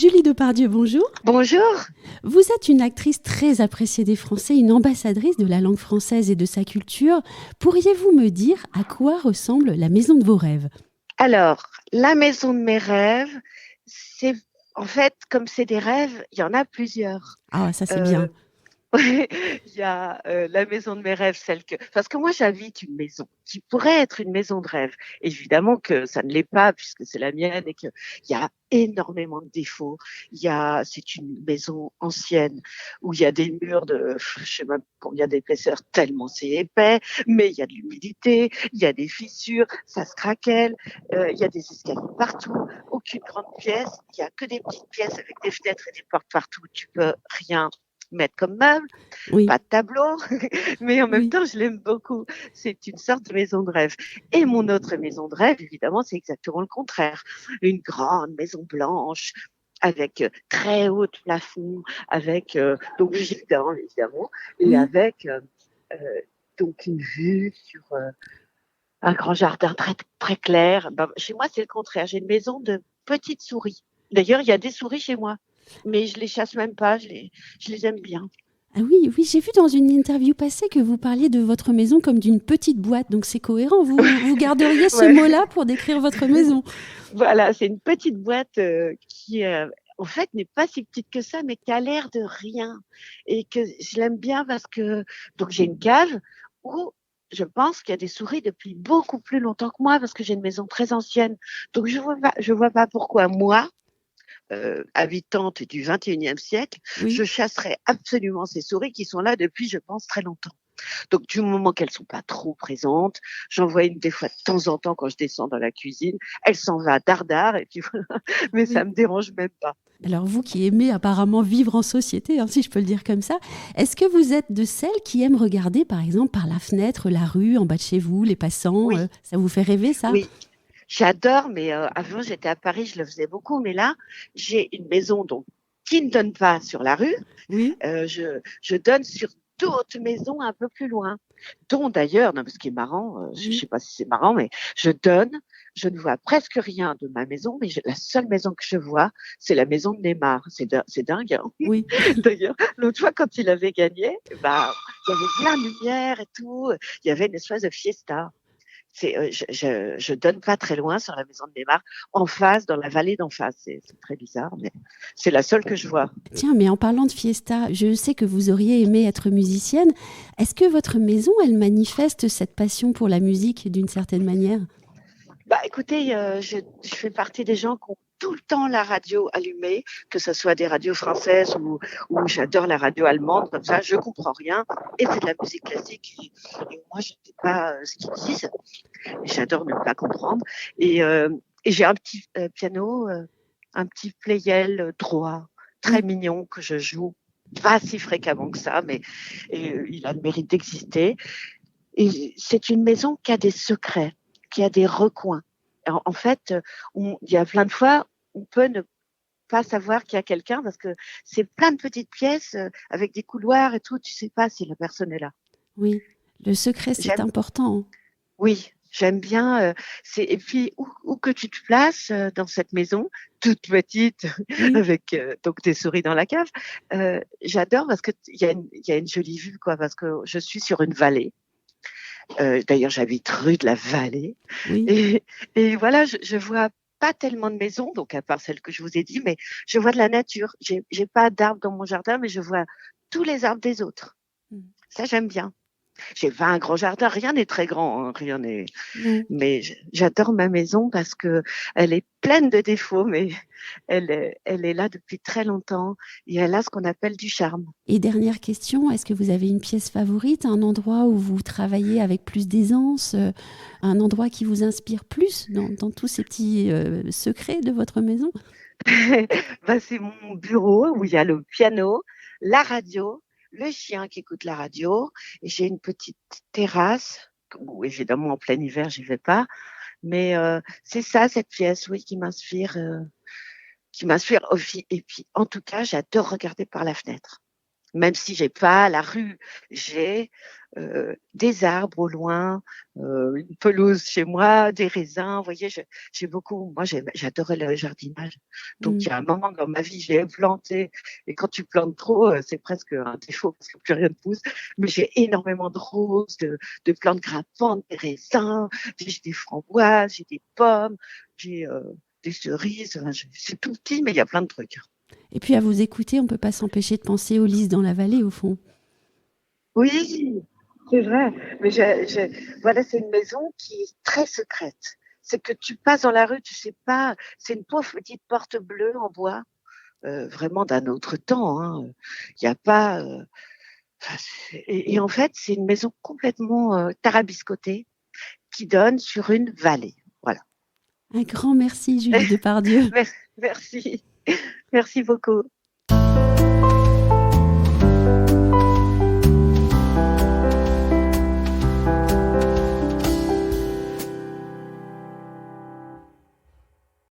Julie Depardieu, bonjour. Bonjour. Vous êtes une actrice très appréciée des Français, une ambassadrice de la langue française et de sa culture. Pourriez-vous me dire à quoi ressemble la maison de vos rêves? Alors, la maison de mes rêves, c'est en fait, comme c'est des rêves, il y en a plusieurs. Ah, ça c'est Euh, bien. Il y a la maison de mes rêves, celle que... Parce que moi, j'habite une maison qui pourrait être une maison de rêve. Évidemment que ça ne l'est pas puisque c'est la mienne et qu'il y a énormément de défauts. C'est une maison ancienne où il y a des murs de, je sais même combien d'épaisseur tellement c'est épais, mais il y a de l'humidité, il y a des fissures, ça se craquelle, il y a des escaliers partout, aucune grande pièce, il y a que des petites pièces avec des fenêtres et des portes partout. Tu peux rien mettre comme meuble, Oui, pas de tableau, mais en même oui. temps, je l'aime beaucoup. C'est une sorte de maison de rêve. Et mon autre maison de rêve, évidemment, c'est exactement le contraire. Une grande maison blanche, avec très haut plafond, avec donc gibet, évidemment, et Oui. avec euh, donc une vue sur un grand jardin très, très clair. Ben, chez moi, c'est le contraire. J'ai une maison de petites souris. D'ailleurs, il y a des souris chez moi, mais je les chasse même pas, je les aime bien. Ah oui, oui, j'ai vu dans une interview passée que vous parliez de votre maison comme d'une petite boîte, donc c'est cohérent. Vous garderiez ce Ouais. mot-là pour décrire votre maison. Voilà, c'est une petite boîte qui, en fait, n'est pas si petite que ça, mais qui a l'air de rien. Et que je l'aime bien parce que, donc j'ai une cave où je pense qu'il y a des souris depuis beaucoup plus longtemps que moi parce que j'ai une maison très ancienne. Donc je vois pas pourquoi moi, habitante du 21e siècle, je Oui. chasserais absolument ces souris qui sont là depuis, je pense, très longtemps. Donc, du moment qu'elles sont pas trop présentes, j'en vois une des fois de temps en temps quand je descends dans la cuisine. Elle s'en va dardard et puis voilà. Mais ça Oui. me dérange même pas. Alors vous qui aimez apparemment vivre en société, hein, si je peux le dire comme ça, est-ce que vous êtes de celles qui aiment regarder par exemple par la fenêtre la rue en bas de chez vous, les passants Oui, ça vous fait rêver ça? oui, j'adore. Mais avant, j'étais à Paris, je le faisais beaucoup. Mais là, j'ai une maison donc qui ne donne pas sur la rue. Oui, Je donne sur d'autres maisons un peu plus loin, dont d'ailleurs, non, ce qui est marrant, je ne oui, sais pas si c'est marrant, mais je donne, je ne vois presque rien de ma maison, mais la seule maison que je vois, c'est la maison de Neymar. C'est dingue, hein. oui. D'ailleurs, l'autre fois, quand il avait gagné, bah, il y avait plein de lumière et tout, il y avait une espèce de fiesta. Je donne pas très loin sur la maison de Neymar, en face, dans la vallée d'en face. C'est très bizarre, mais c'est la seule que je vois. Tiens, mais en parlant de fiesta, je sais que vous auriez aimé être musicienne. Est-ce que votre maison, elle manifeste cette passion pour la musique d'une certaine manière? Bah, écoutez, je fais partie des gens qui ont tout le temps la radio allumée, que ce soit des radios françaises ou j'adore la radio allemande, comme ça, je comprends rien. Et c'est de la musique classique. Et moi, je ne sais pas ce qu'ils disent. Et j'adore ne pas comprendre. Et, euh, et j'ai un petit piano, un petit Pleyel droit, très Oui, mignon, que je joue pas si fréquemment que ça, mais il a le mérite d'exister. Et c'est une maison qui a des secrets, qui a des recoins. En fait, il y a plein de fois, on peut ne pas savoir qu'il y a quelqu'un parce que c'est plein de petites pièces avec des couloirs et tout. Tu sais pas si la personne est là. oui. Le secret, c'est J'aime, important, hein. oui, j'aime bien. Et puis où que tu te places dans cette maison, toute petite, Oui, avec donc des souris dans la cave, j'adore parce que il y a une jolie vue quoi, parce que je suis sur une vallée. D'ailleurs, j'habite rue de la Vallée. oui. Et, et voilà, je vois pas tellement de maisons, donc à part celle que je vous ai dit, mais je vois de la nature. J'ai pas d'arbres dans mon jardin, mais je vois tous les arbres des autres. Mm. Ça, j'aime bien. J'ai pas un grand jardin, rien n'est très grand, hein, rien n'est. Non. Mais j'adore ma maison parce que elle est pleine de défauts, mais elle est là depuis très longtemps et elle a ce qu'on appelle du charme. Et dernière question, est-ce que vous avez une pièce favorite, un endroit où vous travaillez avec plus d'aisance, un endroit qui vous inspire plus dans tous ces petits secrets de votre maison? Bah, c'est mon bureau où il y a le piano, la radio, le chien qui écoute la radio, et j'ai une petite terrasse où évidemment en plein hiver j'y vais pas, mais c'est ça cette pièce, oui, qui m'inspire aussi. Et puis en tout cas, j'adore regarder par la fenêtre. Même si j'ai pas la rue, j'ai des arbres au loin, une pelouse chez moi, des raisins. Vous voyez, j'ai beaucoup. Moi, j'adorais le jardinage. Donc, Mm. il y a un moment dans ma vie, j'ai planté. Et quand tu plantes trop, c'est presque un défaut parce que plus rien ne pousse. Mais j'ai énormément de roses, de plantes grimpantes, des raisins, j'ai des framboises, j'ai des pommes, j'ai des cerises. Enfin, c'est tout petit, mais il y a plein de trucs. Et puis à vous écouter, on ne peut pas s'empêcher de penser aux lys dans la vallée, au fond. Oui, c'est vrai. Mais voilà, c'est une maison qui est très secrète. C'est que tu passes dans la rue, tu sais pas. C'est une pauvre petite porte bleue en bois, vraiment d'un autre temps. Hein. Il n'y a pas. Enfin, et en fait, c'est une maison complètement tarabiscotée qui donne sur une vallée. Voilà. Un grand merci, Julie Depardieu. Merci, merci beaucoup.